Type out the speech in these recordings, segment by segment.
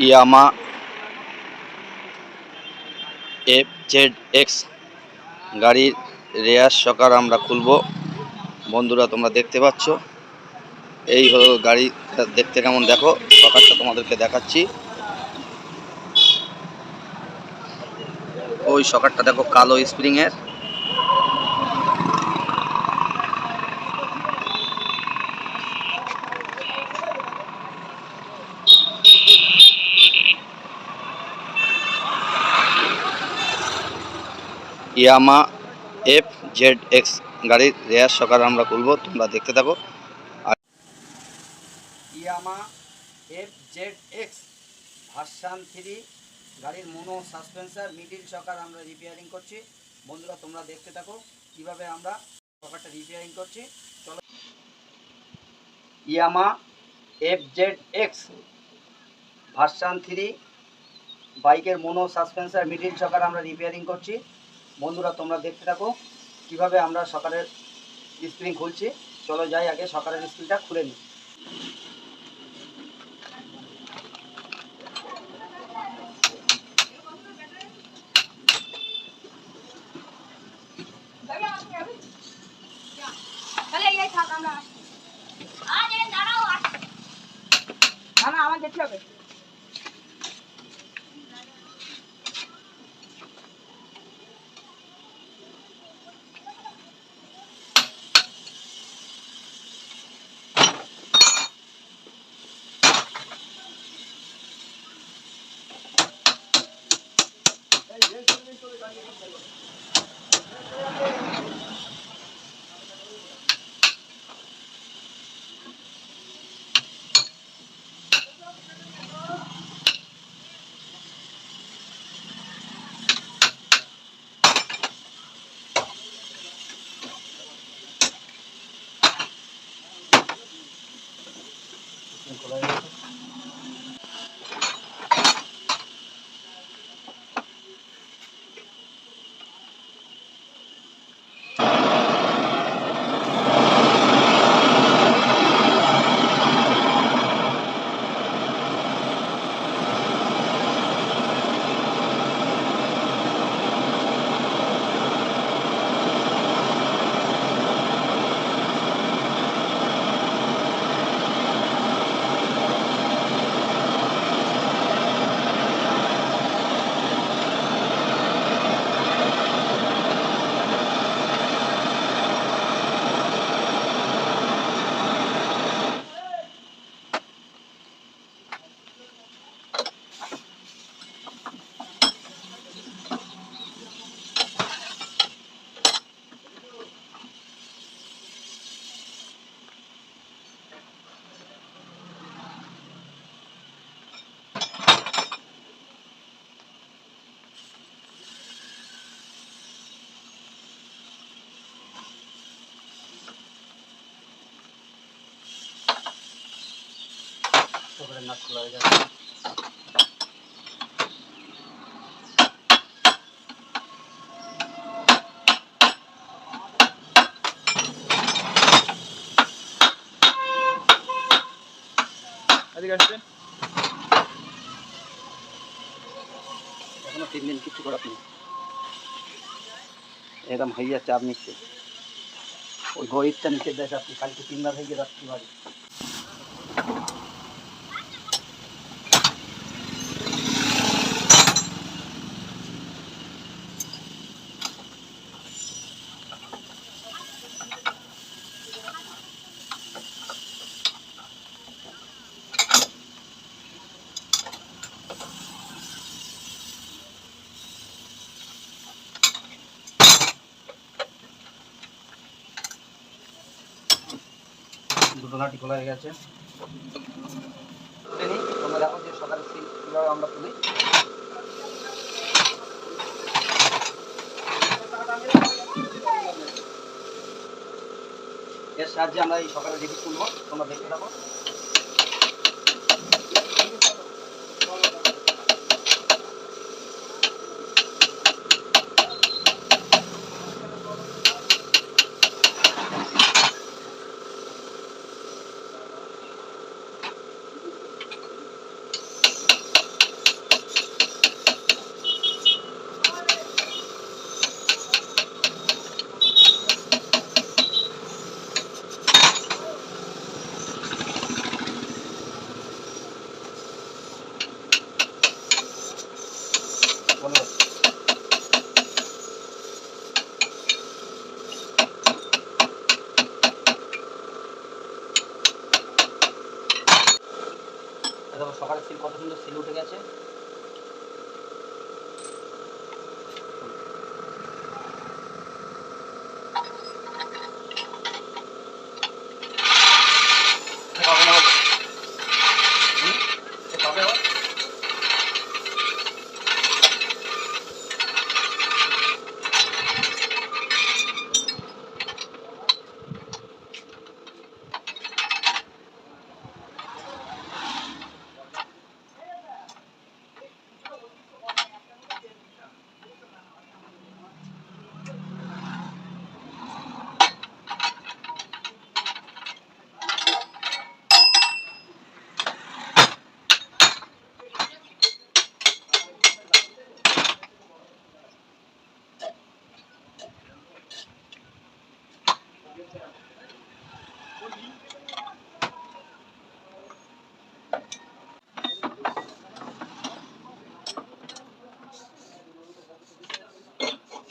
ইয়ামা F-Z-X গাড়ির rare শকার আমরা খুলব। বন্ধুরা তোমরা দেখতে পাচ্ছ, এই হলো গাড়ি। দেখতে কেমন দেখো, শকারটা তোমাদেরকে দেখাচ্ছি। ওই শকারটা দেখো, কালো স্প্রিং এর। ইয়ামা F-Z-X গাড়ির রেয়ার শকার আমরা খুলব, তোমরা দেখতে থাকো। আর ইয়ামা F-Z-X ভার্সন 3 গাড়ির মোনো সাসপেন্সার মিডিল শকার আমরা রিপেয়ারিং করছি। বন্ধুরা তোমরা দেখতে থাকো কিভাবে আমরা শকারটা রিপেয়ারিং করছি। চলো। ইয়ামা F-Z-X ভার্সন 3 বাইকের মোনো সাসপেন্সার মিডিল শকার আমরা রিপেয়ারিং করছি। বন্ধুরা তোমরা দেখতে থাকো কিভাবে আমরা শকারের স্প্রিং খুলছি। চলো যাই, আগে শকারের স্প্রিংটা খুলে নিই। আমার দেখতে হবে। শকারের নাট খোলা হয়ে যাচ্ছে। এখনো 3 দিন কিছু করার নেই, একদম হাইয়া চাপ নিচ্ছে। ওই গরিবটা নিচে দেশ, আপনি কালকে 3 বার হয়ে রাত্রি বাড়ি। দুটো নাটি খোলা হয়ে গেছে। তোমরা দেখো যে সকালে কীভাবে আমরা তুলি। এর সাহায্যে আমরা এই সকালে দেখি তুলবো, তোমরা দেখতে থাকো। 15 দেখো সকালে সিল কত সুন্দর সিল উঠে গেছে।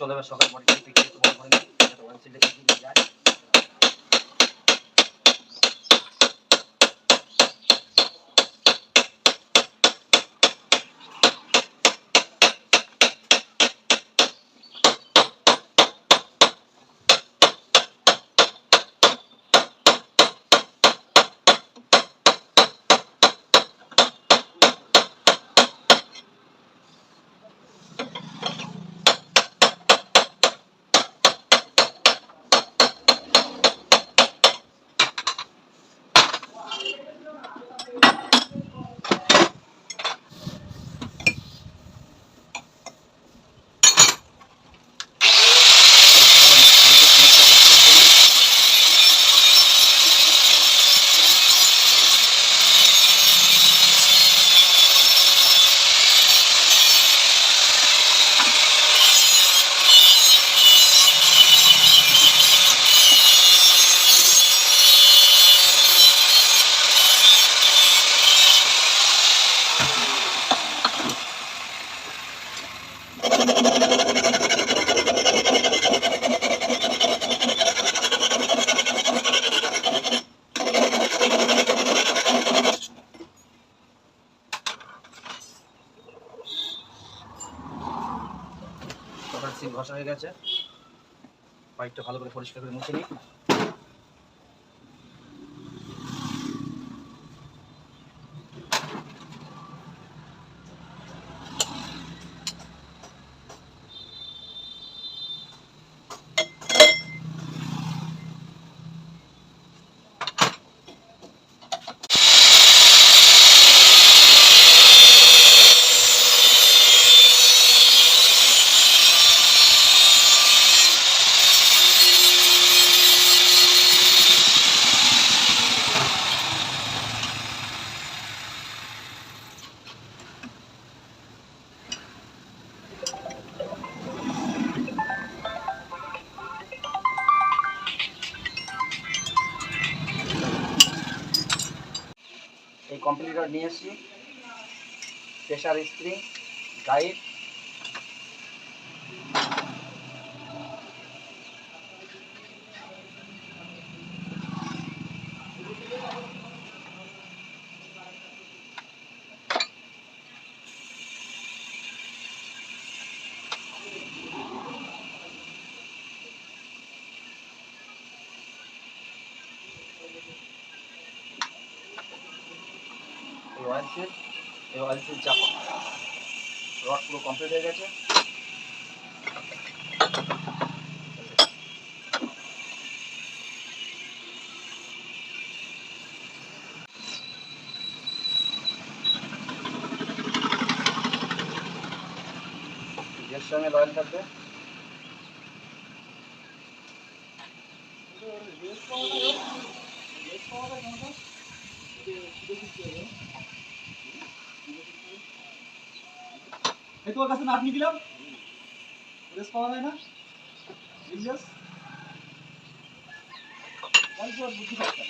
চলো এবার সকাল বডি পিকচার একটু বড় করে নিই যাতে ওয়ান সিলটা ঠিক যায়। সকাল সিল ঘষা হয়ে গেছে, পাইপটা ভালো করে পরিষ্কার করে মুছে নিই। এই কম্পিউটার নিয়ে এসেছি, প্রেসার স্প্রিং, গাইড, এই অয়েল সিল চাপা। রড পুরো কমপ্লিট হয়ে গেছে। গ্যাস সঙ্গে অয়েল থাকবে। এই তোমার কাছে নাতনি দিলাম, রেস পাওয়া যায় না, বিজনেস তাই তো বুদ্ধি পাচ্ছেন।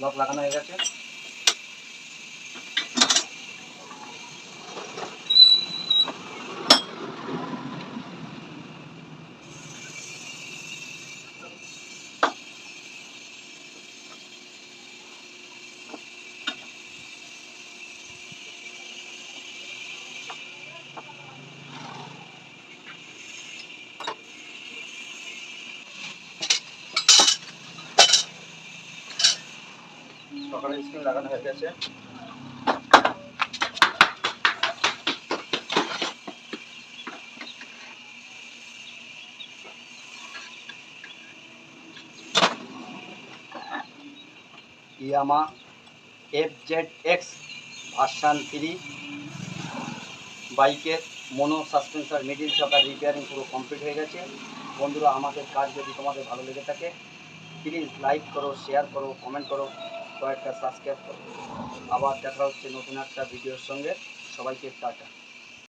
লক লাগানো হয়ে গেছে। সকালে স্ক্রিন লাগানো হয়ে গেছে। Yamaha F-Z-X ভার্সন 3 বাইকের মনো সাসপেন্সার মিডিল চাকার রিপেয়ারিং পুরো কমপ্লিট হয়ে গেছে। বন্ধুরা, আমাদের কাজ যদি তোমাদের ভালো লেগে থাকে প্লিজ লাইক করো, শেয়ার করো, কমেন্ট করো, কয়েকটা সাবস্ক্রাইব করো। আবার দেখা হচ্ছে নতুন একটা ভিডিওর সঙ্গে। সবাইকে টাটা।